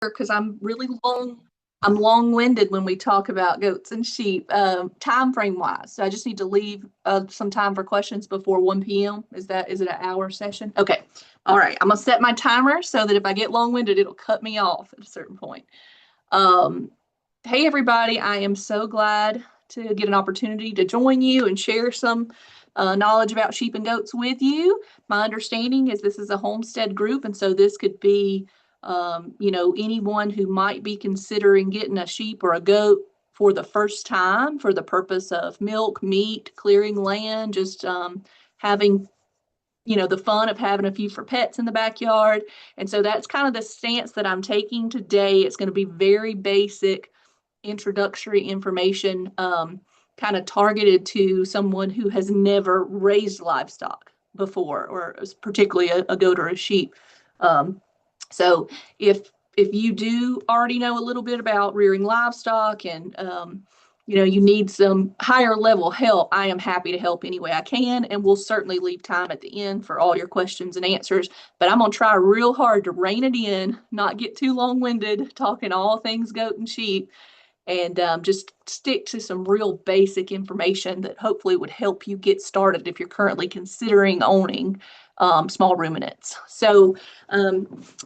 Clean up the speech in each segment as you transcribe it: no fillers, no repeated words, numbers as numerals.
because I'm long-winded when we talk about goats and sheep, time frame wise. So I just need to leave some time for questions before 1 p.m. Is it an hour session? Okay. All right. I'm gonna set my timer so that if I get long-winded, it'll cut me off at a certain point. Hey everybody, I am so glad to get an opportunity to join you and share some knowledge about sheep and goats with you. My understanding is this is a homestead group, and so this could be anyone who might be considering getting a sheep or a goat for the first time for the purpose of milk, meat, clearing land, just having the fun of having a few for pets in the backyard. And so that's kind of the stance that I'm taking today. It's going to be very basic introductory information, kind of targeted to someone who has never raised livestock before, or particularly a goat or a sheep. So if you do already know a little bit about rearing livestock and you need some higher level help, I am happy to help any way I can, and we'll certainly leave time at the end for all your questions and answers. But I'm gonna try real hard to rein it in, not get too long-winded, talking all things goat and sheep, and just stick to some real basic information that hopefully would help you get started if you're currently considering owning small ruminants. So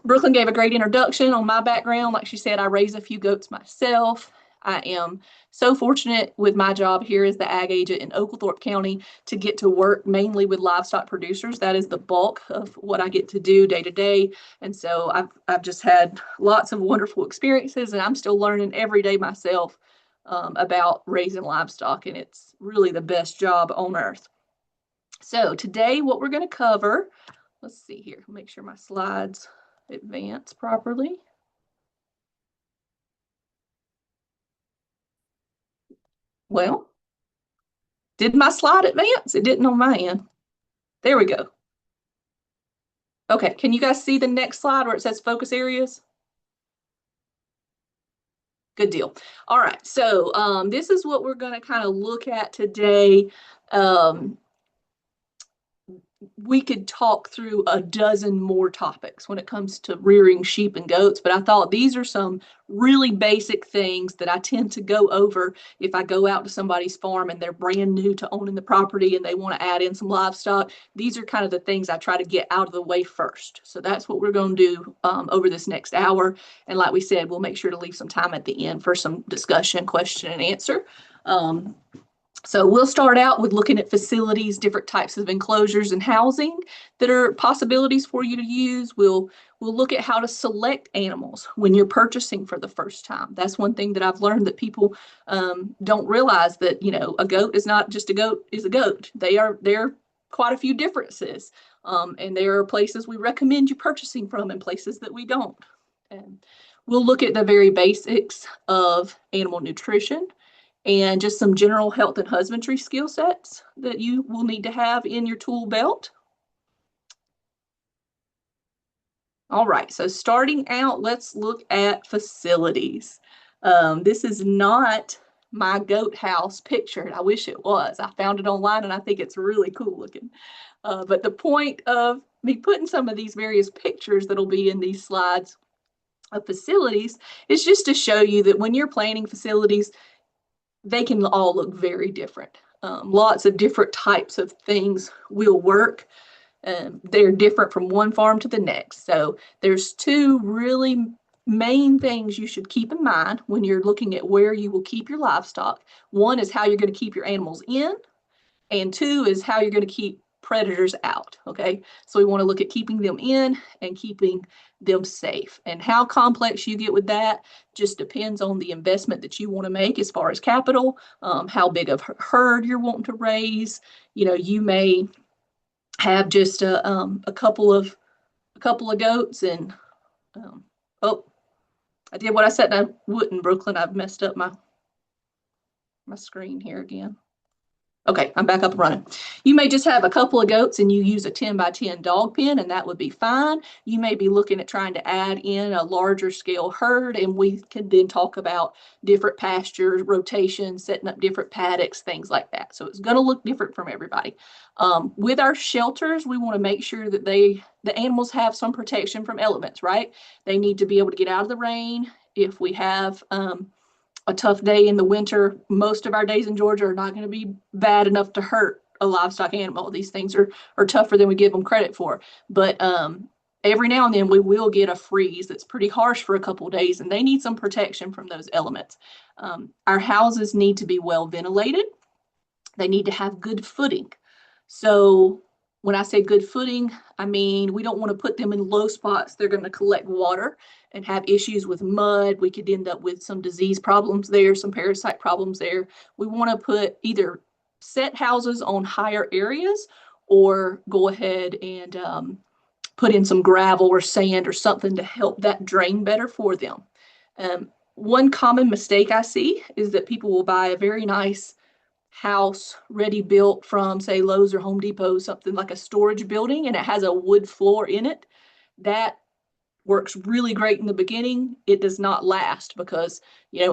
Brooklyn gave a great introduction on my background. Like she said, I raise a few goats myself. I am so fortunate with my job here as the ag agent in Oglethorpe County to get to work mainly with livestock producers. That is the bulk of what I get to do day to day. And so I've just had lots of wonderful experiences, and I'm still learning every day myself about raising livestock, and it's really the best job on earth. So today what we're going to cover, let's see here, make sure my slides advance properly. Well, did my slide advance? It didn't on my end. There we go. Okay, can you guys see the next slide where it says focus areas? Good deal. All right, so this is what we're going to kind of look at today. We could talk through a dozen more topics when it comes to rearing sheep and goats, but I thought these are some really basic things that I tend to go over if I go out to somebody's farm and they're brand new to owning the property and they want to add in some livestock. These are kind of the things I try to get out of the way first. So that's what we're going to do over this next hour. And like we said, we'll make sure to leave some time at the end for some discussion, question, and answer. So we'll start out with looking at facilities, different types of enclosures and housing that are possibilities for you to use. We'll look at how to select animals when you're purchasing for the first time. That's one thing that I've learned, that people don't realize, that a goat is not just a goat is a goat. There are quite a few differences, and there are places we recommend you purchasing from and places that we don't. And we'll look at the very basics of animal nutrition and just some general health and husbandry skill sets that you will need to have in your tool belt. All right, so starting out, let's look at facilities. This is not my goat house pictured. I wish it was. I found it online and I think it's really cool looking. But the point of me putting some of these various pictures that'll be in these slides of facilities is just to show you that when you're planning facilities, they can all look very different. Lots of different types of things will work. They're different from one farm to the next. So there's two really main things you should keep in mind when you're looking at where you will keep your livestock. One is how you're going to keep your animals in, and two is how you're going to keep predators out. Okay, so we want to look at keeping them in and keeping them safe. And how complex you get with that just depends on the investment that you want to make as far as capital, how big of a herd you're wanting to raise. You may have just a couple of goats, and oh, I did what I said I wouldn't, Brooklyn. I've messed up my screen here again. Okay, I'm back up and running. You may just have a couple of goats and you use a 10 by 10 dog pen, and that would be fine. You may be looking at trying to add in a larger scale herd, and we can then talk about different pastures, rotation, setting up different paddocks, things like that. So it's going to look different from everybody. With our shelters, we want to make sure that they the animals have some protection from elements, right? They need to be able to get out of the rain. If we have a tough day in the winter, most of our days in Georgia are not going to be bad enough to hurt a livestock animal. These things are tougher than we give them credit for. But every now and then we will get a freeze that's pretty harsh for a couple of days, and they need some protection from those elements. Our houses need to be well ventilated. They need to have good footing. So when I say good footing, I mean we don't want to put them in low spots. They're going to collect water and have issues with mud. We could end up with some disease problems there, some parasite problems there. We want to put either set houses on higher areas or go ahead and put in some gravel or sand or something to help that drain better for them. One common mistake I see is that people will buy a very nice house ready built from, say, Lowe's or Home Depot, something like a storage building, and it has a wood floor in it. That works really great in the beginning. It does not last because,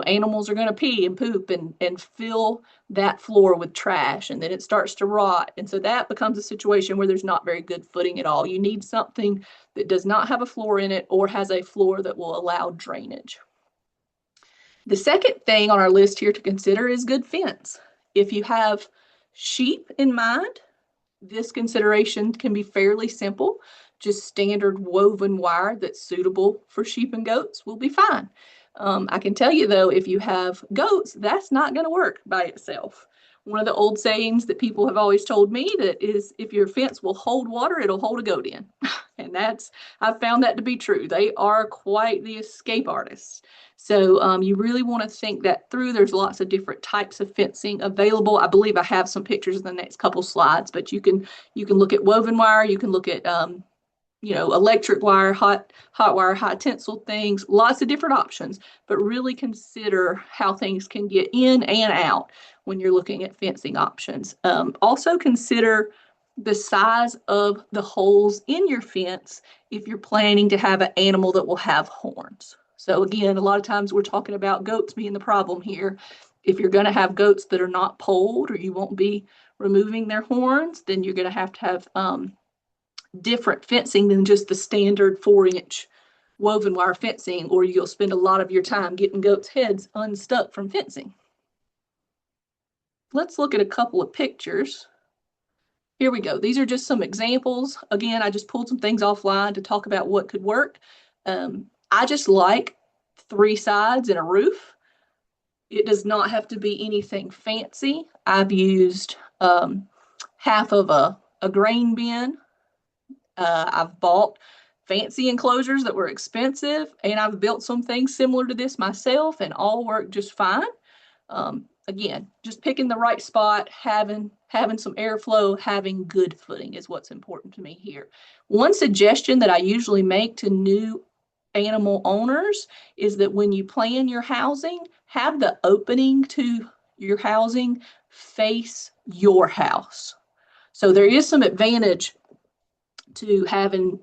animals are going to pee and poop and fill that floor with trash, and then it starts to rot. And so that becomes a situation where there's not very good footing at all. You need something that does not have a floor in it or has a floor that will allow drainage. The second thing on our list here to consider is good fence. If you have sheep in mind, this consideration can be fairly simple. Just standard woven wire that's suitable for sheep and goats will be fine. I can tell you though, if you have goats, that's not going to work by itself. One of the old sayings that people have always told me that is, if your fence will hold water, it'll hold a goat in. And I've found that to be true. They are quite the escape artists. So you really want to think that through. There's lots of different types of fencing available. I believe I have some pictures in the next couple slides, but you can look at woven wire. You can look at electric wire, hot wire, high tensile things, lots of different options, but really consider how things can get in and out when you're looking at fencing options. Also consider the size of the holes in your fence if you're planning to have an animal that will have horns. So again, a lot of times we're talking about goats being the problem here. If you're going to have goats that are not polled or you won't be removing their horns, then you're going to have different fencing than just the standard 4-inch woven wire fencing, or you'll spend a lot of your time getting goats' heads unstuck from fencing. Let's look at a couple of pictures. Here we go. These are just some examples. Again, I just pulled some things offline to talk about what could work. I just like 3 sides and a roof. It does not have to be anything fancy. I've used half of a grain bin. I've bought fancy enclosures that were expensive, and I've built some things similar to this myself, and all work just fine. Again, just picking the right spot, having some airflow, having good footing is what's important to me here. One suggestion that I usually make to new animal owners is that when you plan your housing, have the opening to your housing face your house. So there is some advantage to having,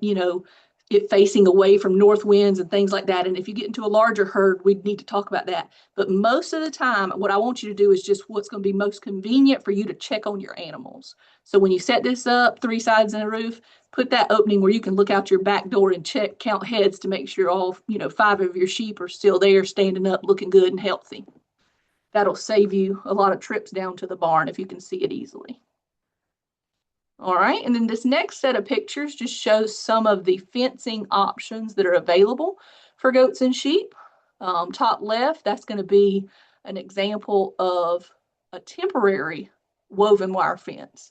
it facing away from north winds and things like that. And if you get into a larger herd, we'd need to talk about that. But most of the time, what I want you to do is just what's going to be most convenient for you to check on your animals. So when you set this up, 3 sides and a roof, put that opening where you can look out your back door and count heads to make sure all, 5 of your sheep are still there, standing up, looking good and healthy. That'll save you a lot of trips down to the barn if you can see it easily. All right, and then this next set of pictures just shows some of the fencing options that are available for goats and sheep. Top left, that's going to be an example of a temporary woven wire fence.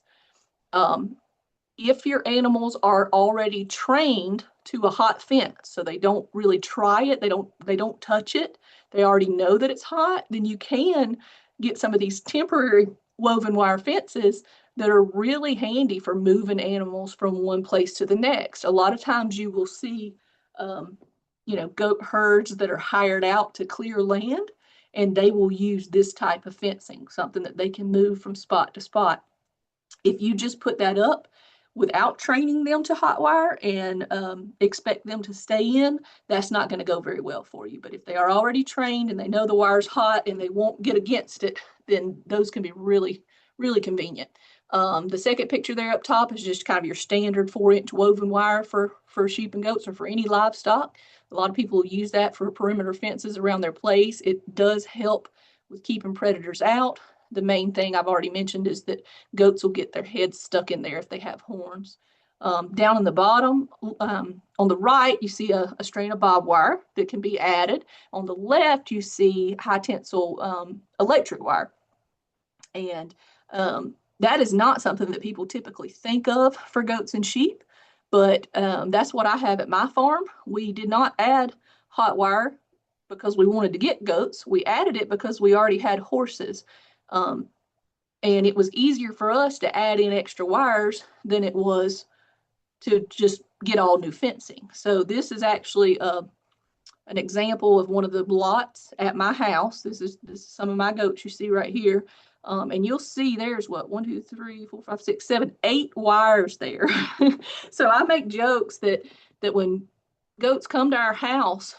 If your animals are already trained to a hot fence, so they don't really try it, they don't touch it, they already know that it's hot, then you can get some of these temporary woven wire fences that are really handy for moving animals from one place to the next. A lot of times you will see, goat herds that are hired out to clear land, and they will use this type of fencing, something that they can move from spot to spot. If you just put that up without training them to hot wire and expect them to stay in, that's not going to go very well for you. But if they are already trained and they know the wire's hot and they won't get against it, then those can be really, really convenient. The second picture there up top is just kind of your standard 4-inch woven wire for sheep and goats or for any livestock. A lot of people use that for perimeter fences around their place. It does help with keeping predators out. The main thing I've already mentioned is that goats will get their heads stuck in there if they have horns. Down in the bottom, on the right, you see a strand of barbed wire that can be added. On the left, you see high tensile electric wire. And that is not something that people typically think of for goats and sheep, but that's what I have at my farm. We did not add hot wire because we wanted to get goats. We added it because we already had horses. And it was easier for us to add in extra wires than it was to just get all new fencing. So this is actually an example of one of the lots at my house. This is some of my goats you see right here. And you'll see there's what, 1, 2, 3, 4, 5, 6, 7, 8 wires there. So I make jokes that when goats come to our house,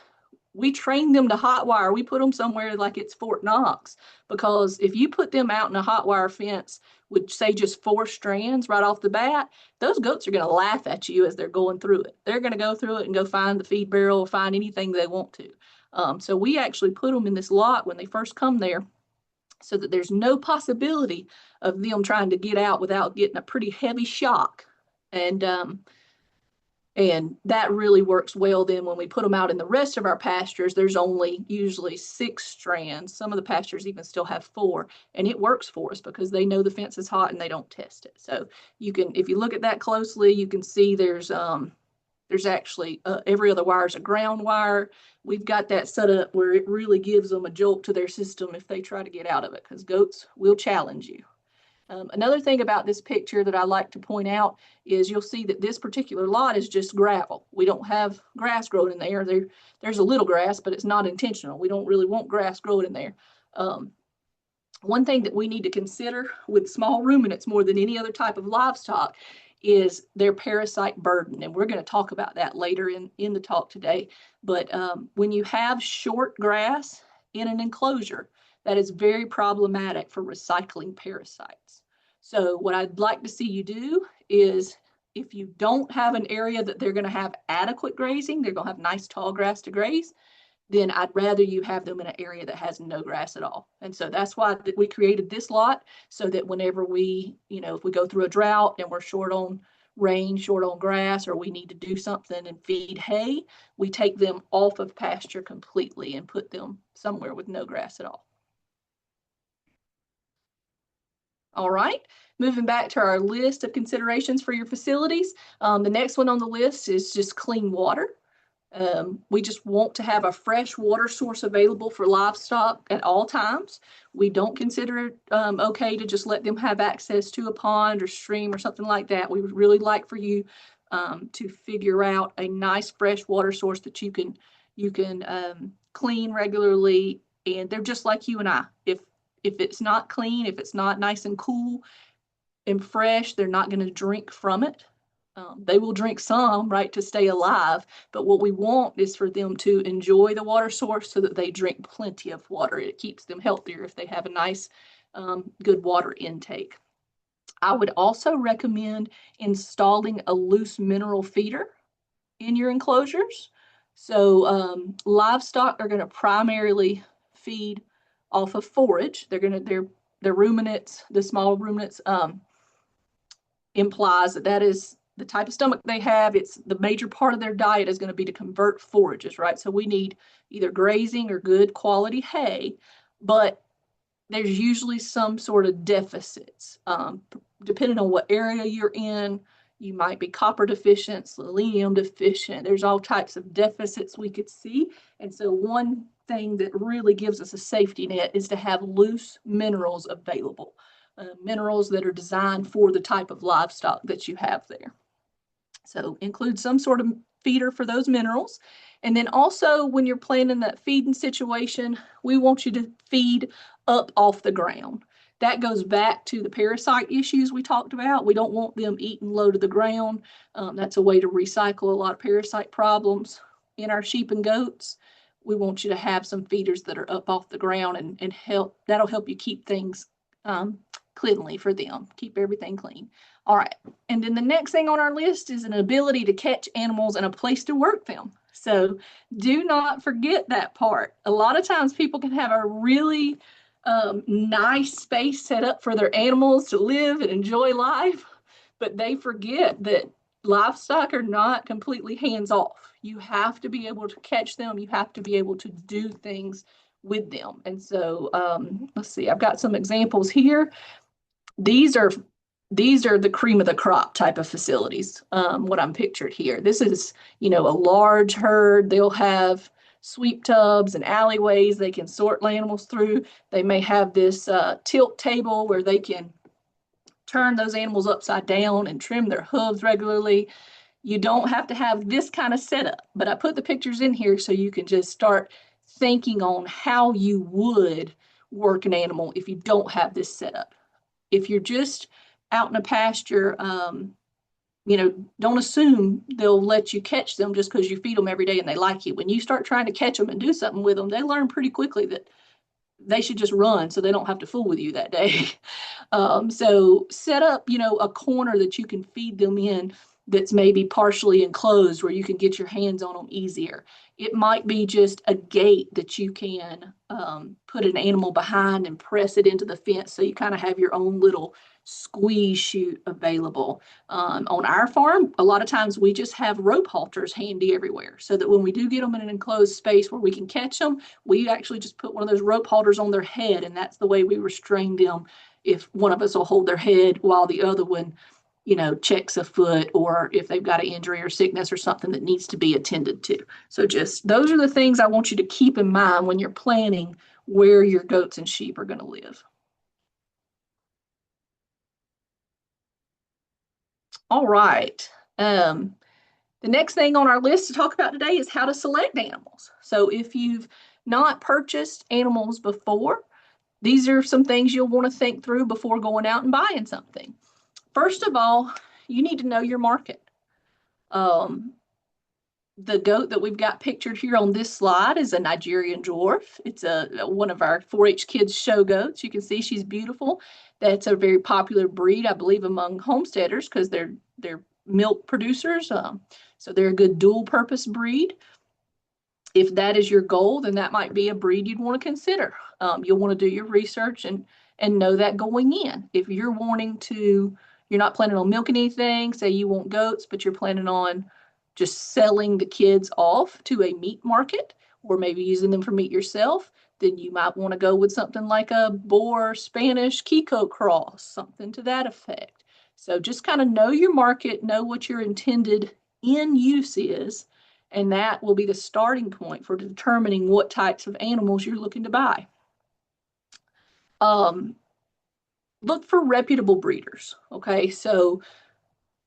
we train them to hot wire. We put them somewhere like it's Fort Knox, because if you put them out in a hot wire fence with, say, just 4 strands right off the bat, those goats are going to laugh at you as they're going through it. They're going to go through it and go find the feed barrel or find anything they want to. So we actually put them in this lot when they first come there, so that there's no possibility of them trying to get out without getting a pretty heavy shock. And that really works well. Then when we put them out in the rest of our pastures, there's only usually 6 strands. Some of the pastures even still have 4, and it works for us because they know the fence is hot and they don't test it. So you can, if you look at that closely, you can see there's actually every other wire is a ground wire. We've got that set up where it really gives them a jolt to their system if they try to get out of it, because goats will challenge you. Another thing about this picture that I like to point out is you'll see that this particular lot is just gravel. We don't have grass growing in there. There's a little grass, but it's not intentional. We don't really want grass growing in there. One thing that we need to consider with small ruminants more than any other type of livestock is their parasite burden. And we're going to talk about that later in the talk today. But when you have short grass in an enclosure, that is very problematic for recycling parasites. So what I'd like to see you do is, if you don't have an area that they're going to have adequate grazing, they're going to have nice tall grass to graze, then I'd rather you have them in an area that has no grass at all. And so that's why we created this lot, so that whenever we, if we go through a drought and we're short on rain, short on grass, or we need to do something and feed hay, we take them off of pasture completely and put them somewhere with no grass at all. All right, moving back to our list of considerations for your facilities. The next one on the list is just clean water. We just want to have a fresh water source available for livestock at all times. We don't consider it okay to just let them have access to a pond or stream or something like that. We would really like for you to figure out a nice fresh water source that you can clean regularly. And they're just like you and I. If it's not clean, if it's not nice and cool and fresh, they're not going to drink from it. They will drink some, right, to stay alive. But what we want is for them to enjoy the water source so that they drink plenty of water. It keeps them healthier if they have a nice, good water intake. I would also recommend installing a loose mineral feeder in your enclosures. So livestock are going to primarily feed off of forage. They're ruminants, the small ruminants, implies that is the type of stomach they have. It's the major part of their diet is going to be to convert forages, right? So we need either grazing or good quality hay, but there's usually some sort of deficits. Depending on what area you're in, you might be copper deficient, selenium deficient. There's all types of deficits we could see. And so one thing that really gives us a safety net is to have loose minerals available. Minerals that are designed for the type of livestock that you have there. So include some sort of feeder for those minerals. And then also when you're planning that feeding situation, we want you to feed up off the ground. That goes back to the parasite issues we talked about. We don't want them eating low to the ground. That's a way to recycle a lot of parasite problems in our sheep and goats. We want you to have some feeders that are up off the ground and help. That'll help you keep things cleanly for them. Keep everything clean. All right. And then the next thing on our list is an ability to catch animals and a place to work them. So do not forget that part. A lot of times people can have a really nice space set up for their animals to live and enjoy life, but they forget that livestock are not completely hands off. You have to be able to catch them. You have to be able to do things with them. And so let's see, I've got some examples here. These are the cream of the crop type of facilities, what I'm pictured here. This is, a large herd. They'll have sweep tubs and alleyways they can sort animals through. They may have this tilt table where they can turn those animals upside down and trim their hooves regularly. You don't have to have this kind of setup, but I put the pictures in here so you can just start thinking on how you would work an animal if you don't have this setup. If you're just out in a pasture, don't assume they'll let you catch them just because you feed them every day and they like you. When you start trying to catch them and do something with them, they learn pretty quickly that they should just run so they don't have to fool with you that day. So set up, a corner that you can feed them in that's maybe partially enclosed where you can get your hands on them easier. It might be just a gate that you can put an animal behind and press it into the fence so you kind of have your own little squeeze chute available. On our farm, a lot of times we just have rope halters handy everywhere so that when we do get them in an enclosed space where we can catch them, we actually just put one of those rope halters on their head, and that's the way we restrain them. If one of us will hold their head while the other one checks a foot, or if they've got an injury or sickness or something that needs to be attended to. So just those are the things I want you to keep in mind when you're planning where your goats and sheep are going to live. All right. The next thing on our list to talk about today is how to select animals. So if you've not purchased animals before, these are some things you'll want to think through before going out and buying something. First of all, you need to know your market. The goat that we've got pictured here on this slide is a Nigerian dwarf. It's one of our 4-H kids show goats. You can see she's beautiful. That's a very popular breed, I believe, among homesteaders because they're milk producers. So they're a good dual purpose breed. If that is your goal, then that might be a breed you'd want to consider. You'll want to do your research and know that going in. If you're not planning on milking anything, say you want goats, but you're planning on just selling the kids off to a meat market or maybe using them for meat yourself, then you might want to go with something like a Boer Spanish Kiko cross, something to that effect. So just kind of know your market, know what your intended end use is, and that will be the starting point for determining what types of animals you're looking to buy. Look for reputable breeders. Okay, so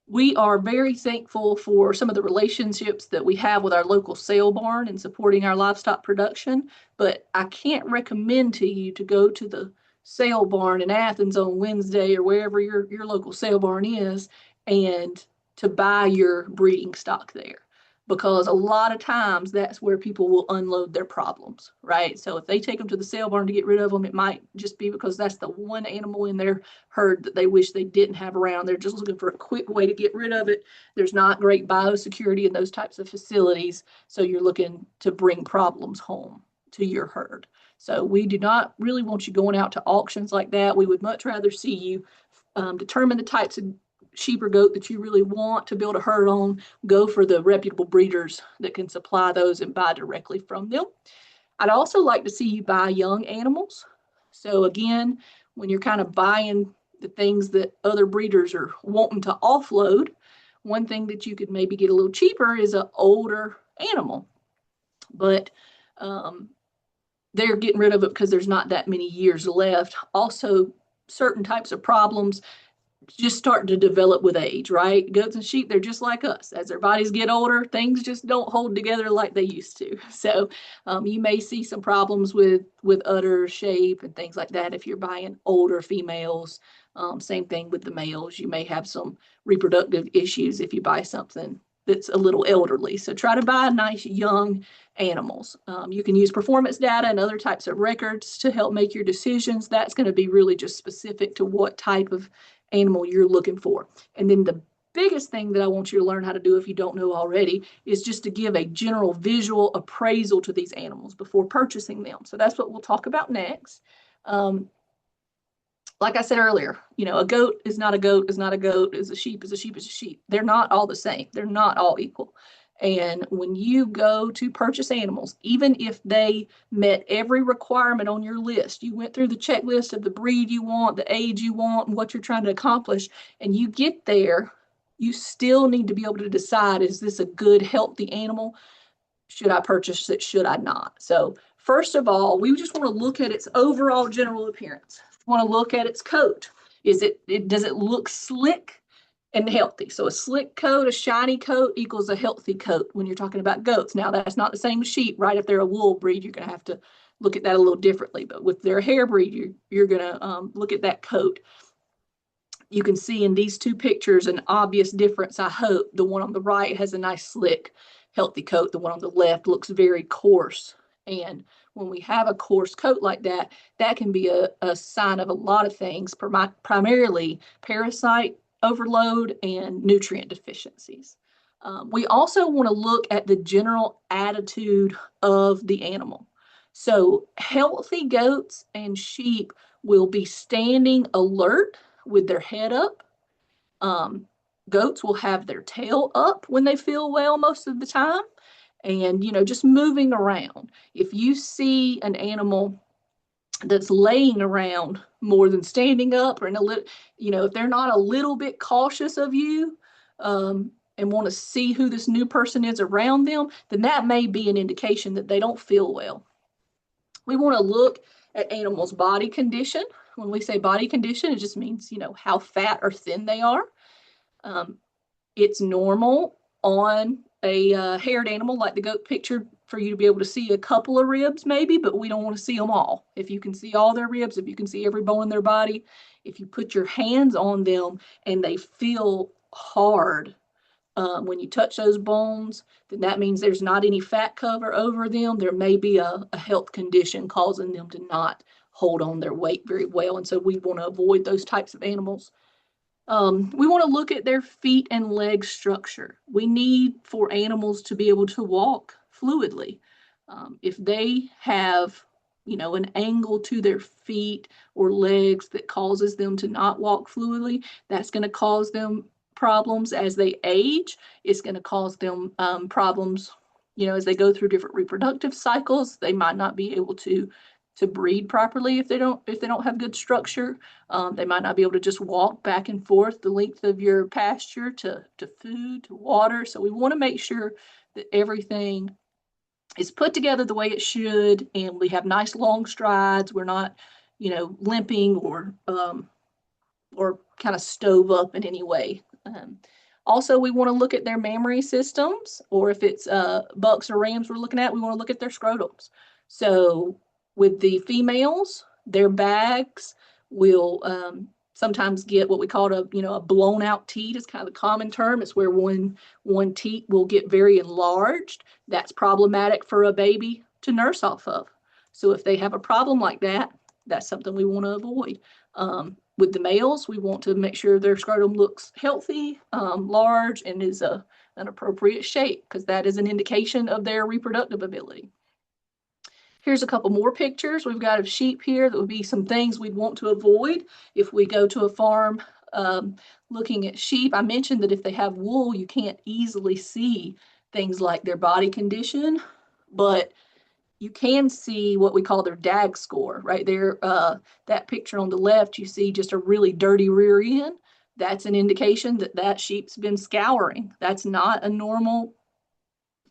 we are very thankful for some of the relationships that we have with our local sale barn and supporting our livestock production, but I can't recommend to you to go to the sale barn in Athens on Wednesday or wherever your local sale barn is and to buy your breeding stock there, because a lot of times that's where people will unload their problems, right? So if they take them to the sale barn to get rid of them, it might just be because that's the one animal in their herd that they wish they didn't have around. They're just looking for a quick way to get rid of it. There's not great biosecurity in those types of facilities, so you're looking to bring problems home to your herd. So we do not really want you going out to auctions like that. We would much rather see you determine the types of sheep or goat that you really want to build a herd on, go for the reputable breeders that can supply those and buy directly from them. I'd also like to see you buy young animals. So again, when you're kind of buying the things that other breeders are wanting to offload, one thing that you could maybe get a little cheaper is an older animal. But they're getting rid of it because there's not that many years left. Also, certain types of problems just start to develop with age, right? Goats and sheep, they're just like us. As their bodies get older, things just don't hold together like they used to. So you may see some problems with udder shape and things like that if you're buying older females. Same thing with the males. You may have some reproductive issues if you buy something that's a little elderly. So try to buy nice young animals. You can use performance data and other types of records to help make your decisions. That's going to be really just specific to what type of animal you're looking for. And then the biggest thing that I want you to learn how to do, if you don't know already, is just to give a general visual appraisal to these animals before purchasing them. So that's what we'll talk about next. Like I said earlier, a goat is not a goat, is not a goat, is a sheep, is a sheep, is a sheep. They're not all the same. They're not all equal. And when you go to purchase animals, even if they met every requirement on your list, you went through the checklist of the breed you want, the age you want, and what you're trying to accomplish, and you get there, you still need to be able to decide, is this a good, healthy animal? Should I purchase it? Should I not? So first of all, we just want to look at its overall general appearance. We want to look at its coat. Does it look slick and healthy? So a slick coat, a shiny coat equals a healthy coat when you're talking about goats. Now that's not the same as sheep, right? If they're a wool breed, you're going to have to look at that a little differently. But with their hair breed, you're going to look at that coat. You can see in these two pictures an obvious difference, I hope. The one on the right has a nice slick, healthy coat. The one on the left looks very coarse. And when we have a coarse coat like that, that can be a sign of a lot of things, primarily parasite overload and nutrient deficiencies. We also want to look at the general attitude of the animal. So healthy goats and sheep will be standing alert with their head up. Goats will have their tail up when they feel well most of the time, and just moving around. If you see an animal that's laying around more than standing up, or if they're not a little bit cautious of you, and want to see who this new person is around them, then that may be an indication that they don't feel well. We want to look at animals' body condition. When we say body condition, it just means, how fat or thin they are. It's normal on a haired animal like the goat picture for you to be able to see a couple of ribs maybe, but we don't want to see them all. If you can see all their ribs, if you can see every bone in their body, if you put your hands on them and they feel hard, when you touch those bones, then that means there's not any fat cover over them. There may be a health condition causing them to not hold on their weight very well. And so we want to avoid those types of animals. We want to look at their feet and leg structure. We need for animals to be able to walk fluidly. If they have, an angle to their feet or legs that causes them to not walk fluidly, that's going to cause them problems as they age. It's going to cause them problems, as they go through different reproductive cycles. They might not be able to breed properly if they don't have good structure. They might not be able to just walk back and forth the length of your pasture to food, to water. So we want to make sure that everything is put together the way it should, and we have nice long strides. We're not, limping or kind of stove up in any way. Also, we want to look at their mammary systems, or if it's bucks or rams we're looking at, we want to look at their scrotums. So with the females, their bags will sometimes get what we call a blown out teat is kind of the common term. It's where one teat will get very enlarged. That's problematic for a baby to nurse off of. So if they have a problem like that, that's something we want to avoid. With the males, we want to make sure their scrotum looks healthy, large, and is an appropriate shape, because that is an indication of their reproductive ability. Here's a couple more pictures. We've got of sheep here. That would be some things we'd want to avoid if we go to a farm looking at sheep. I mentioned that if they have wool, you can't easily see things like their body condition, but you can see what we call their DAG score right there. That picture on the left, you see just a really dirty rear end. That's an indication that sheep's been scouring. That's not a normal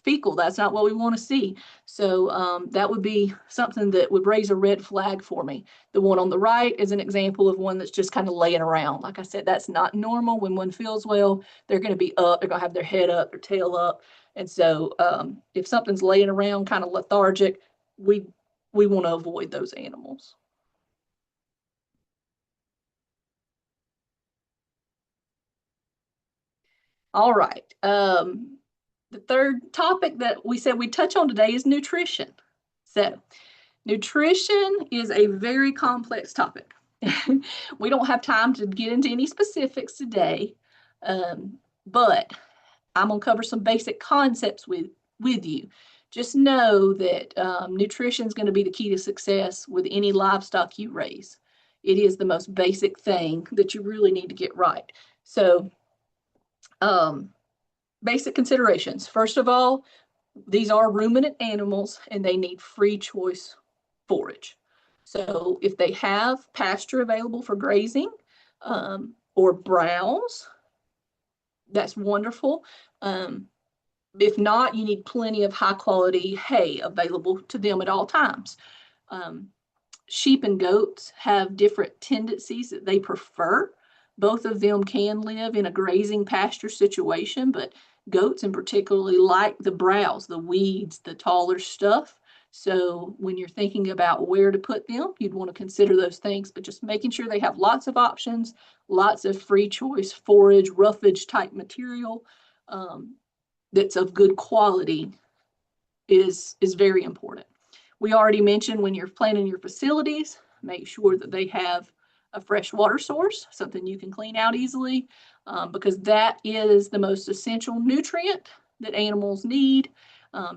fecal. That's not what we want to see. So that would be something that would raise a red flag for me. The one on the right is an example of one that's just kind of laying around. Like I said, that's not normal. When one feels well, they're going to be up. They're going to have their head up, their tail up. And so if something's laying around kind of lethargic, we want to avoid those animals. All right. The third topic that we said we'd touch on today is nutrition. So nutrition is a very complex topic. We don't have time to get into any specifics today, but I'm going to cover some basic concepts with you. Just know that nutrition is going to be the key to success with any livestock you raise. It is the most basic thing that you really need to get right. So, basic considerations. First of all, these are ruminant animals and they need free choice forage. So if they have pasture available for grazing or browse, that's wonderful. If not, you need plenty of high quality hay available to them at all times. Um, Sheep and goats have different tendencies that they prefer. Both of them can live in a grazing pasture situation, but goats in particularly like the browse, the weeds, the taller stuff. So when you're thinking about where to put them, you'd want to consider those things, but just making sure they have lots of options, lots of free choice forage, roughage type material that's of good quality is very important. We already mentioned when you're planning your facilities, make sure that they have a fresh water source, something you can clean out easily, because that is the most essential nutrient that animals need.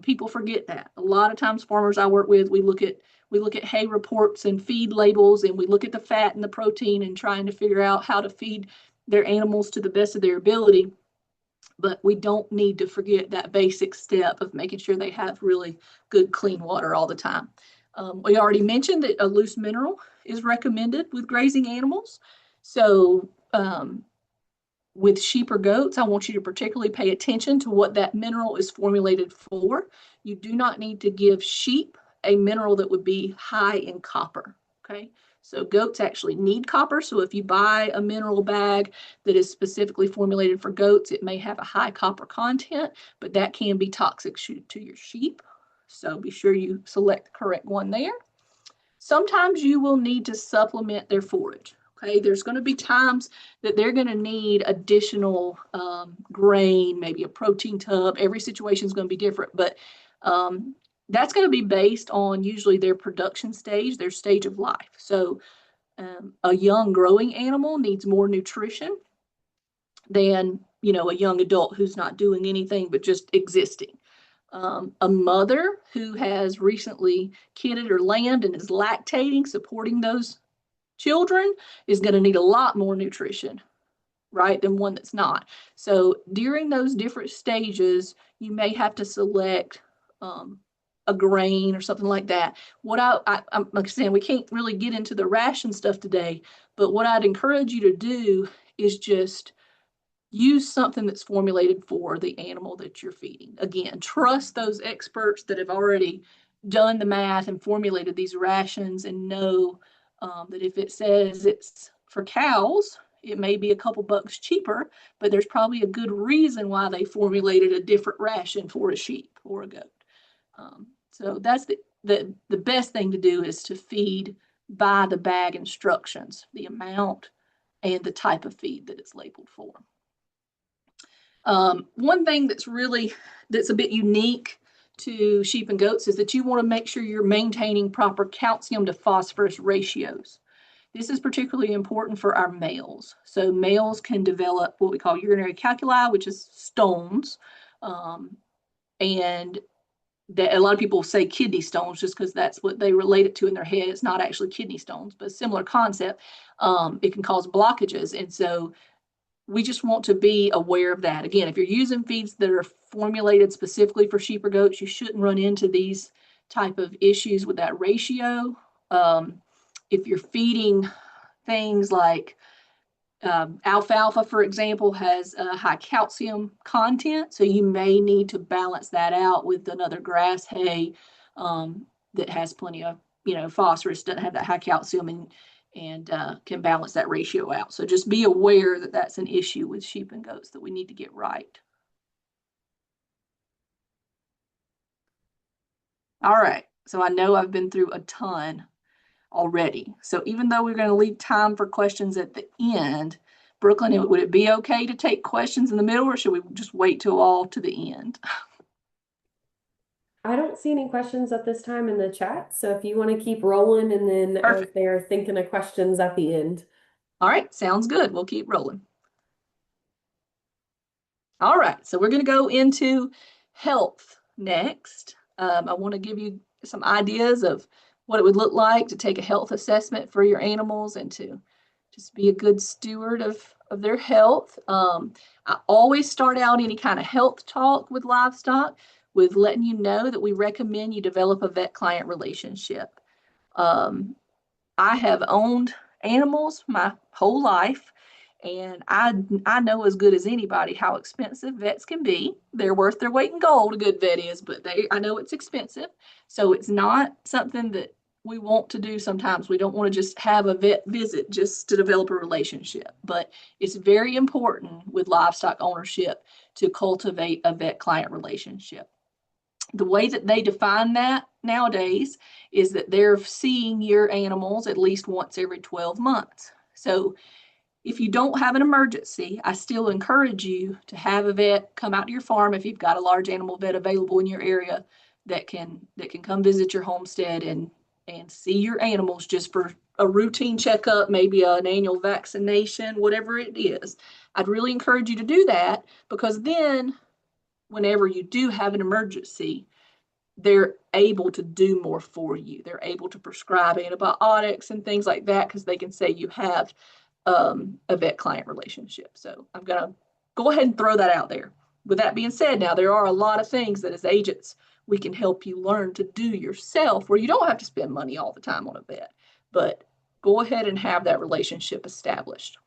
People forget that. A lot of times farmers I work with, we look at hay reports and feed labels, and we look at the fat and the protein and trying to figure out how to feed their animals to the best of their ability. But we don't need to forget that basic step of making sure they have really good, clean water all the time. We already mentioned that a loose mineral is recommended with grazing animals. So with sheep or goats, I want you to particularly pay attention to what that mineral is formulated for. You do not need to give sheep a mineral that would be high in copper, okay? So goats actually need copper. So if you buy a mineral bag that is specifically formulated for goats, it may have a high copper content, but that can be toxic to your sheep. So be sure you select the correct one there. Sometimes you will need to supplement their forage. Okay, there's going to be times that they're going to need additional grain, maybe a protein tub. Every situation is going to be different, but that's going to be based on usually their production stage, their stage of life. So a young growing animal needs more nutrition than a young adult who's not doing anything but just existing. A mother who has recently kidded or lambed and is lactating, supporting those children, is going to need a lot more nutrition, right, than one that's not. So during those different stages, you may have to select a grain or something like that. What I'm like saying, we can't really get into the ration stuff today, but what I'd encourage you to do is just use something that's formulated for the animal that you're feeding. Again, trust those experts that have already done the math and formulated these rations and know that if it says it's for cows, it may be a couple bucks cheaper, but there's probably a good reason why they formulated a different ration for a sheep or a goat. So that's the best thing to do is to feed by the bag instructions, the amount and the type of feed that it's labeled for. One thing that's a bit unique to sheep and goats is that you want to make sure you're maintaining proper calcium to phosphorus ratios. This is particularly important for our males. So males can develop what we call urinary calculi, which is stones. And that a lot of people say kidney stones just because that's what they relate it to in their head. It's not actually kidney stones, but a similar concept. It can cause blockages. And so we just want to be aware of that. Again, if you're using feeds that are formulated specifically for sheep or goats, you shouldn't run into these type of issues with that ratio. If you're feeding things like alfalfa, for example, has a high calcium content, so you may need to balance that out with another grass hay that has plenty of phosphorus, doesn't have that high calcium, and can balance that ratio out. So just be aware that that's an issue with sheep and goats that we need to get right. All right, so I know I've been through a ton already. So even though we're going to leave time for questions at the end, Brooklyn, would it be okay to take questions in the middle, or should we just wait till all to the end? I don't see any questions at this time in the chat, so if you want to keep rolling and then as Perfect. they're thinking of questions at the end. All right, sounds good. We'll keep rolling. All right, so we're going to go into health next. I want to give you some ideas of what it would look like to take a health assessment for your animals and to just be a good steward of their health. I always start out any kind of health talk with livestock with letting you know that we recommend you develop a vet-client relationship. Um, I have owned animals my whole life, and I know as good as anybody how expensive vets can be. They're worth their weight in gold, a good vet is, but I know it's expensive. So it's not something that we want to do sometimes. We don't want to just have a vet visit just to develop a relationship. But it's very important with livestock ownership to cultivate a vet client relationship. The way that they define that nowadays is that they're seeing your animals at least once every 12 months. So if you don't have an emergency, I still encourage you to have a vet come out to your farm if you've got a large animal vet available in your area that can come visit your homestead and see your animals just for a routine checkup, maybe an annual vaccination, whatever it is. I'd really encourage you to do that because then whenever you do have an emergency, they're able to do more for you. They're able to prescribe antibiotics and things like that because they can say you have a vet client relationship. So I'm going to go ahead and throw that out there. With that being said, now there are a lot of things that as agents we can help you learn to do yourself where you don't have to spend money all the time on a vet, but go ahead and have that relationship established.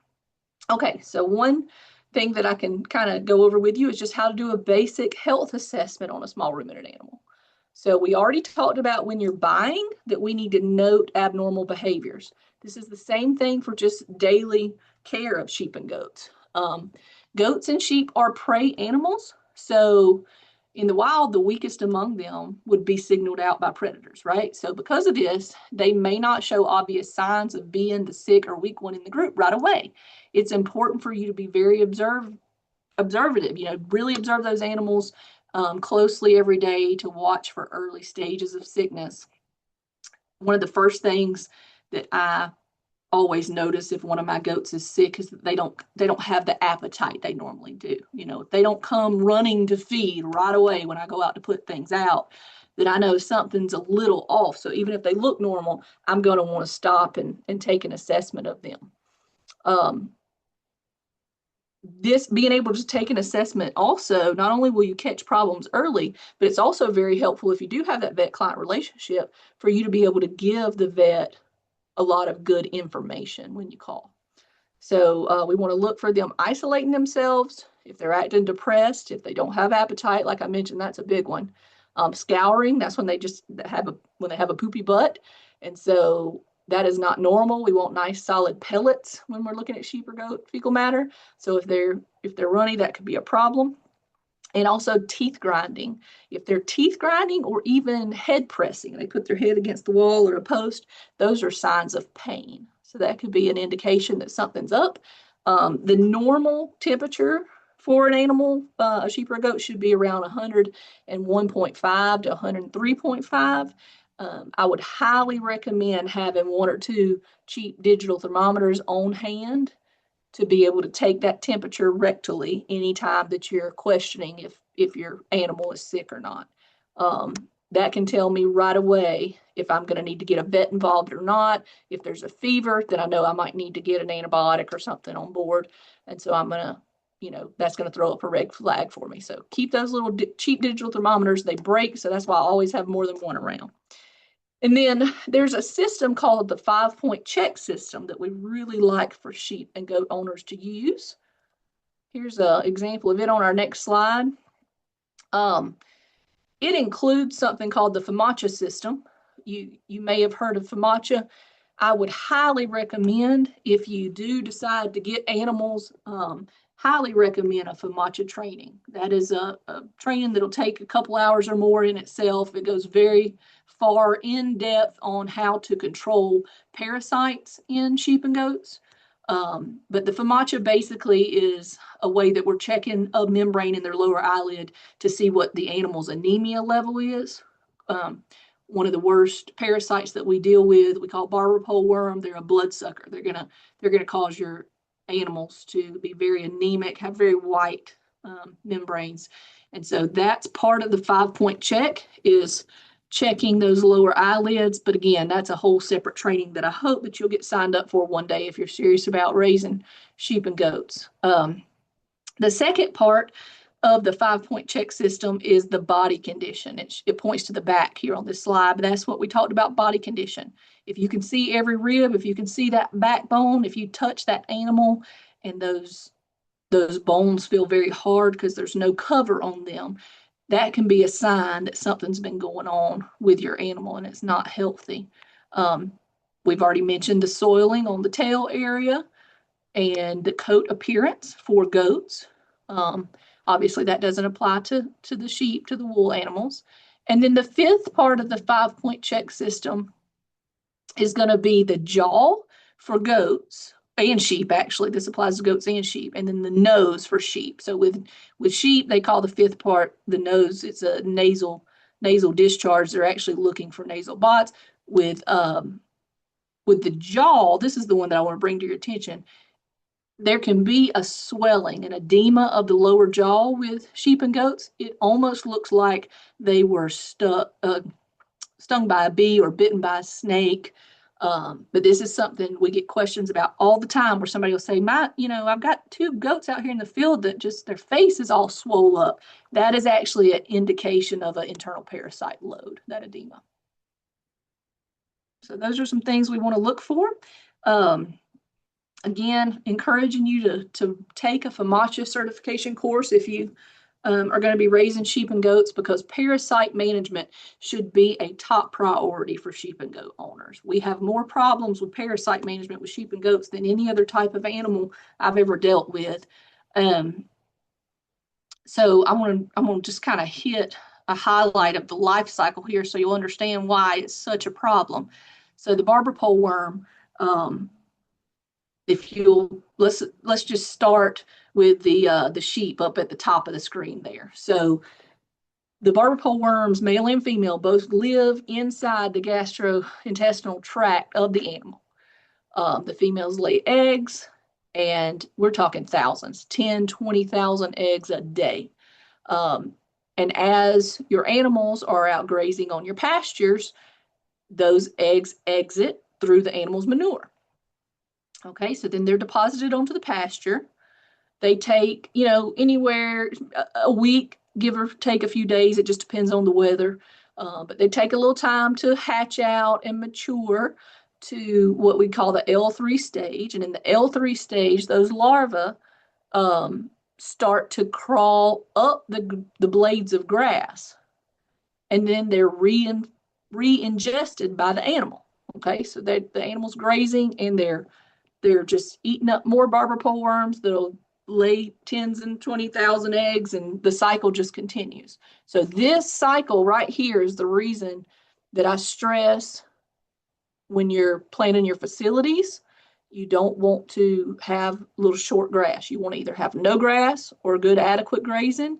Okay, so one thing that I can kind of go over with you is just how to do a basic health assessment on a small ruminant animal. So we already talked about when you're buying that we need to note abnormal behaviors. This is the same thing for just daily care of sheep and goats. Goats and sheep are prey animals, so in the wild, the weakest among them would be signaled out by predators, right? So because of this, they may not show obvious signs of being the sick or weak one in the group right away. It's important for you to be very observative, really observe those animals closely every day to watch for early stages of sickness. One of the first things that I always notice if one of my goats is sick is that they don't have the appetite they normally do. If they don't come running to feed right away when I go out to put things out, then I know something's a little off. So even if they look normal, I'm going to want to stop and take an assessment of them. This being able to take an assessment also, not only will you catch problems early, but it's also very helpful if you do have that vet client relationship for you to be able to give the vet a lot of good information when you call. So we want to look for them isolating themselves, if they're acting depressed, if they don't have appetite, like I mentioned, that's a big one. Scouring, that's when they have a poopy butt. And so that is not normal. We want nice solid pellets when we're looking at sheep or goat fecal matter. So if they're runny, that could be a problem. And also teeth grinding. If they're teeth grinding or even head pressing, they put their head against the wall or a post, those are signs of pain. So that could be an indication that something's up. The normal temperature for an animal, a sheep or a goat, should be around 101.5 to 103.5. I would highly recommend having one or two cheap digital thermometers on hand to be able to take that temperature rectally anytime that you're questioning if your animal is sick or not. That can tell me right away if I'm going to need to get a vet involved or not. If there's a fever, then I know I might need to get an antibiotic or something on board. And so I'm going to, that's going to throw up a red flag for me. So keep those little cheap digital thermometers. They break, so that's why I always have more than one around. And then there's a system called the 5-point check system that we really like for sheep and goat owners to use. Here's an example of it on our next slide. It includes something called the FAMACHA system. You may have heard of FAMACHA. I would highly recommend, if you do decide to get animals, highly recommend a FAMACHA training. That is a training that'll take a couple hours or more in itself. It goes very far in depth on how to control parasites in sheep and goats. But the FAMACHA basically is a way that we're checking a membrane in their lower eyelid to see what the animal's anemia level is. One of the worst parasites that we deal with, we call barber pole worm. They're a bloodsucker. They're gonna cause your animals to be very anemic, have very white membranes. And so that's part of the 5-point check, is checking those lower eyelids. But again, that's a whole separate training that I hope that you'll get signed up for one day if you're serious about raising sheep and goats. The second part of the 5-point check system is the body condition. It points to the back here on this slide, but that's what we talked about, body condition. If you can see every rib, if you can see that backbone, if you touch that animal and those bones feel very hard because there's no cover on them, that can be a sign that something's been going on with your animal and it's not healthy. We've already mentioned the soiling on the tail area and the coat appearance for goats. Obviously, that doesn't apply to the sheep, to the wool animals. And then the 5th part of the 5-point check system is going to be the jaw for goats and sheep. Actually, this applies to goats and sheep. And then the nose for sheep. So with sheep, they call the 5th part the nose. It's a nasal discharge. They're actually looking for nasal bots. With the jaw, this is the one that I want to bring to your attention. There can be a swelling, an edema of the lower jaw with sheep and goats. It almost looks like they were stung by a bee or bitten by a snake. But this is something we get questions about all the time, where somebody will say, I've got 2 goats out here in the field that just their face is all swole up. That is actually an indication of an internal parasite load, that edema. So those are some things we want to look for. Again, encouraging you to take a FAMACHA certification course if you are going to be raising sheep and goats, because parasite management should be a top priority for sheep and goat owners. We have more problems with parasite management with sheep and goats than any other type of animal I've ever dealt with. So I'm going to just kind of hit a highlight of the life cycle here so you'll understand why it's such a problem. So the barber pole worm, let's just start with the sheep up at the top of the screen there. So the barber pole worms, male and female, both live inside the gastrointestinal tract of the animal. The females lay eggs, and we're talking thousands, 10, 20,000 eggs a day. And as your animals are out grazing on your pastures, those eggs exit through the animal's manure. Okay, so then they're deposited onto the pasture. They take, anywhere a week, give or take a few days. It just depends on the weather. But they take a little time to hatch out and mature to what we call the L3 stage. And in the L3 stage, those larvae start to crawl up the blades of grass. And then they're re-ingested by the animal. Okay, so the animal's grazing and they're just eating up more barber pole worms that'll lay 10s and 20,000 eggs, and the cycle just continues. So this cycle right here is the reason that I stress when you're planning your facilities, you don't want to have little short grass. You want to either have no grass or good adequate grazing.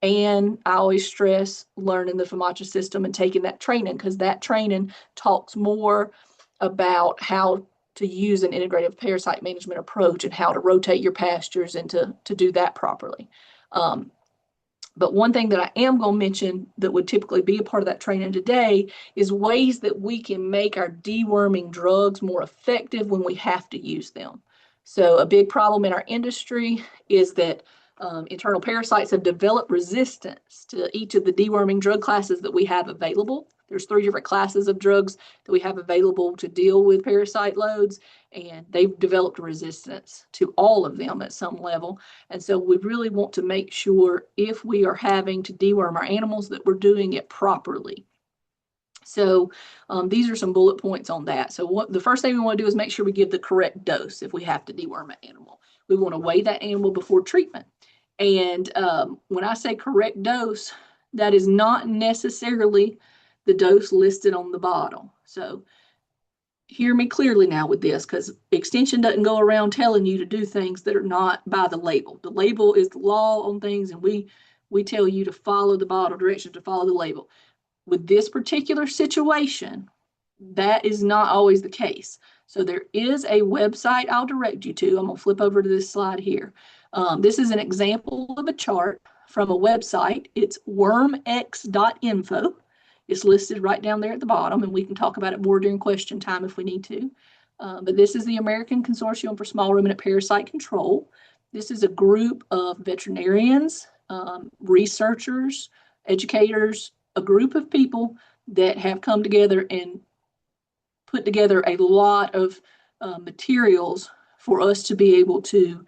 And I always stress learning the FAMACHA system and taking that training, because that training talks more about how to use an integrative parasite management approach and how to rotate your pastures and to do that properly. But one thing that I am going to mention that would typically be a part of that training today is ways that we can make our deworming drugs more effective when we have to use them. So a big problem in our industry is that internal parasites have developed resistance to each of the deworming drug classes that we have available. There's 3 different classes of drugs that we have available to deal with parasite loads, and they've developed resistance to all of them at some level. And so we really want to make sure, if we are having to deworm our animals, that we're doing it properly. So these are some bullet points on that. So the first thing we want to do is make sure we give the correct dose if we have to deworm an animal. We want to weigh that animal before treatment. And when I say correct dose, that is not necessarily the dose listed on the bottle. So hear me clearly now with this, because Extension doesn't go around telling you to do things that are not by the label. The label is the law on things, and we tell you to follow the bottle directions, to follow the label. With this particular situation, that is not always the case. So there is a website I'll direct you to. I'm going to flip over to this slide here. This is an example of a chart from a website. It's wormx.info. It's listed right down there at the bottom, and we can talk about it more during question time if we need to. But this is the American Consortium for Small Ruminant Parasite Control. This is a group of veterinarians, researchers, educators, a group of people that have come together and put together a lot of materials for us to be able to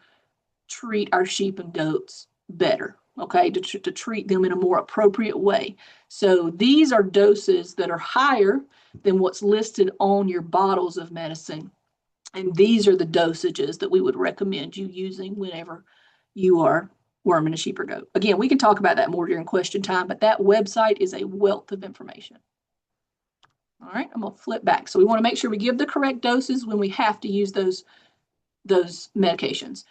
treat our sheep and goats better, okay, to treat them in a more appropriate way. So these are doses that are higher than what's listed on your bottles of medicine. And these are the dosages that we would recommend you using whenever you are worming a sheep or goat. Again, we can talk about that more during question time, but that website is a wealth of information. All right, I'm going to flip back. So we want to make sure we give the correct doses when we have to use those medications.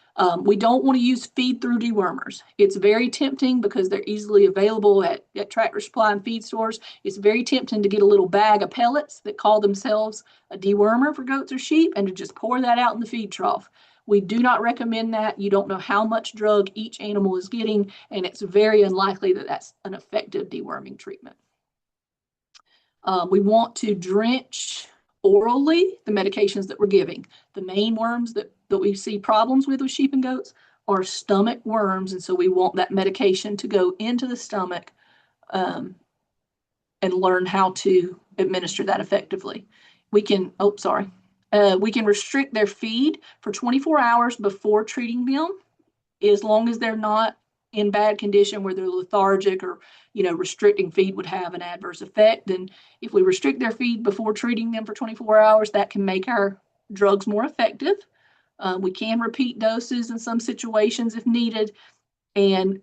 We don't want to use feed-through dewormers. It's very tempting because they're easily available at Tractor Supply and feed stores. It's very tempting to get a little bag of pellets that call themselves a dewormer for goats or sheep and to just pour that out in the feed trough. We do not recommend that. You don't know how much drug each animal is getting, and it's very unlikely that that's an effective deworming treatment. We want to drench orally the medications that we're giving. The main worms that we see problems with sheep and goats are stomach worms, and so we want that medication to go into the stomach and learn how to administer that effectively. We can restrict their feed for 24 hours before treating them, as long as they're not in bad condition where they're lethargic or, restricting feed would have an adverse effect. Then if we restrict their feed before treating them for 24 hours, that can make our drugs more effective. We can repeat doses in some situations if needed. And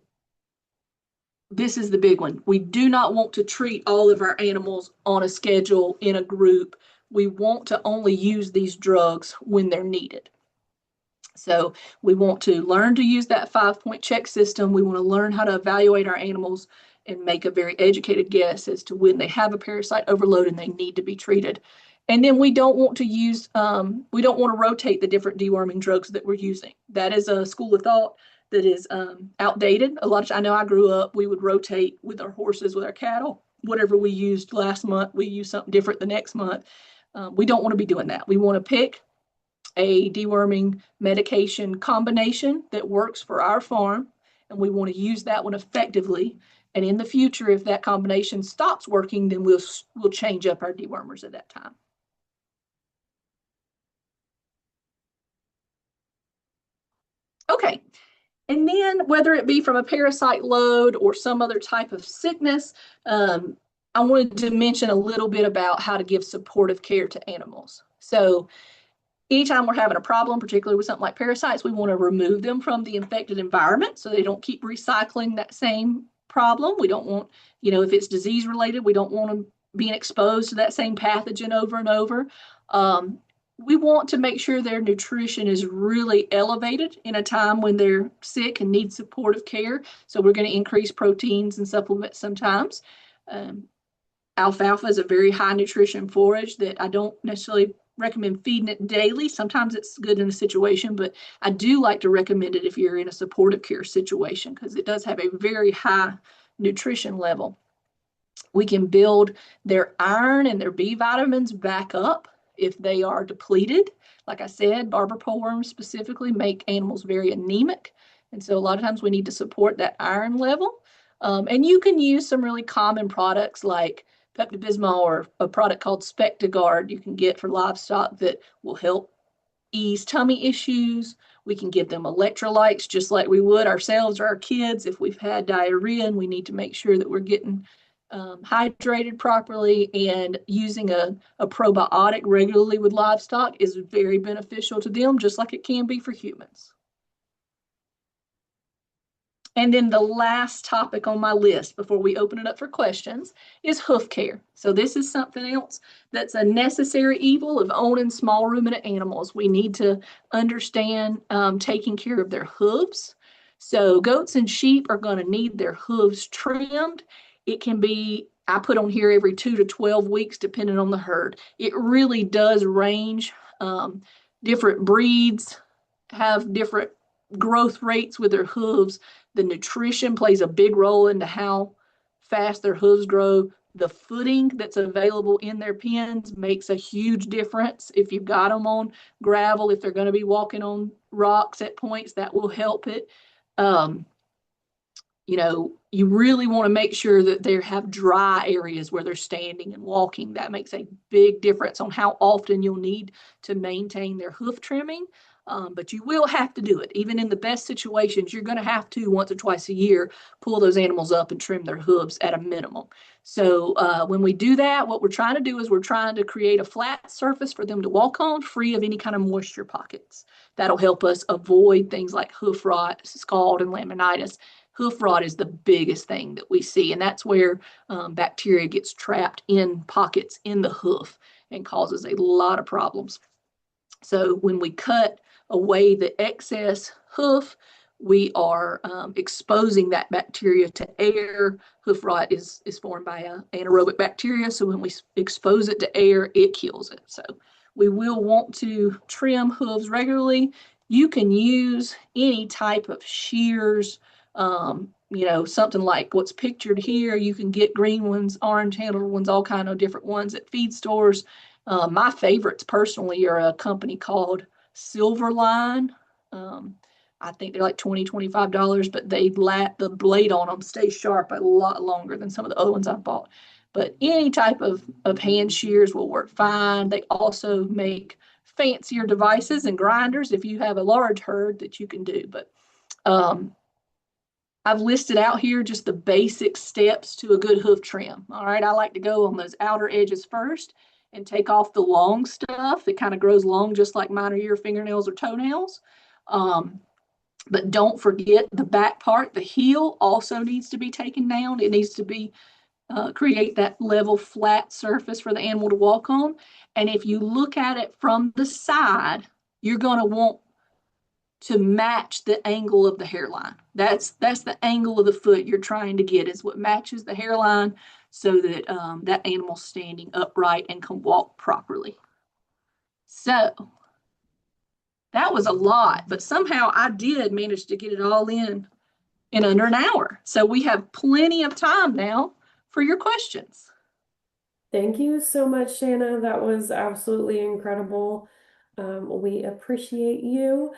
this is the big one. We do not want to treat all of our animals on a schedule in a group. We want to only use these drugs when they're needed. So we want to learn to use that 5-point check system. We want to learn how to evaluate our animals and make a very educated guess as to when they have a parasite overload and they need to be treated. And then we don't want to rotate the different deworming drugs that we're using. That is a school of thought that is outdated. I know I grew up, we would rotate with our horses, with our cattle. Whatever we used last month, we use something different the next month. We don't want to be doing that. We want to pick a deworming medication combination that works for our farm, and we want to use that one effectively. And in the future, if that combination stops working, then we'll change up our dewormers at that time. Okay, and then whether it be from a parasite load or some other type of sickness, I wanted to mention a little bit about how to give supportive care to animals. So anytime we're having a problem, particularly with something like parasites, we want to remove them from the infected environment so they don't keep recycling that same problem. We don't want, if it's disease related, we don't want them being exposed to that same pathogen over and over. We want to make sure their nutrition is really elevated in a time when they're sick and need supportive care. So we're going to increase proteins and supplements sometimes. Alfalfa is a very high nutrition forage that I don't necessarily recommend feeding it daily. Sometimes it's good in a situation, but I do like to recommend it if you're in a supportive care situation because it does have a very high nutrition level. We can build their iron and their B vitamins back up if they are depleted. Like I said, barber pole worms specifically make animals very anemic. And so a lot of times we need to support that iron level. And you can use some really common products like Pepto-Bismol or a product called Spectiguard you can get for livestock that will help ease tummy issues. We can give them electrolytes just like we would ourselves or our kids if we've had diarrhea and we need to make sure that we're getting hydrated properly, and using a probiotic regularly with livestock is very beneficial to them, just like it can be for humans. And then the last topic on my list before we open it up for questions is hoof care. So this is something else that's a necessary evil of owning small ruminant animals. We need to understand taking care of their hooves. So goats and sheep are going to need their hooves trimmed. It can be, I put on here every 2 to 12 weeks, depending on the herd. It really does range. Different breeds have different growth rates with their hooves. The nutrition plays a big role into how fast their hooves grow. The footing that's available in their pens makes a huge difference. If you've got them on gravel, if they're going to be walking on rocks at points, that will help it. Um, you really want to make sure that they have dry areas where they're standing and walking. That makes a big difference on how often you'll need to maintain their hoof trimming. But you will have to do it. Even in the best situations, you're going to have to once or twice a year pull those animals up and trim their hooves at a minimum. So when we do that, what we're trying to do is we're trying to create a flat surface for them to walk on, free of any kind of moisture pockets. That'll help us avoid things like hoof rot, scald, and laminitis. Hoof rot is the biggest thing that we see, and that's where bacteria gets trapped in pockets in the hoof and causes a lot of problems. So when we cut away the excess hoof, we are exposing that bacteria to air. Hoof rot is formed by anaerobic bacteria, so when we expose it to air, it kills it. So we will want to trim hooves regularly. You can use any type of shears, something like what's pictured here. You can get green ones, orange handled ones, all kind of different ones at feed stores. My favorites personally are a company called Silverline. I think they're like $20-$25, but the blade on them stays sharp a lot longer than some of the other ones I've bought. But any type of hand shears will work fine. They also make fancier devices and grinders if you have a large herd that you can do. But I've listed out here just the basic steps to a good hoof trim. All right, I like to go on those outer edges first and take off the long stuff. It kind of grows long just like mine or your fingernails or toenails. But don't forget the back part, the heel also needs to be taken down. It needs to be create that level flat surface for the animal to walk on. And if you look at it from the side, you're going to want to match the angle of the hairline. That's the angle of the foot you're trying to get, is what matches the hairline so that that animal's standing upright and can walk properly. So that was a lot, but somehow I did manage to get it all in under an hour. So we have plenty of time now for your questions. Thank you so much, Shanna. That was absolutely incredible. We appreciate you.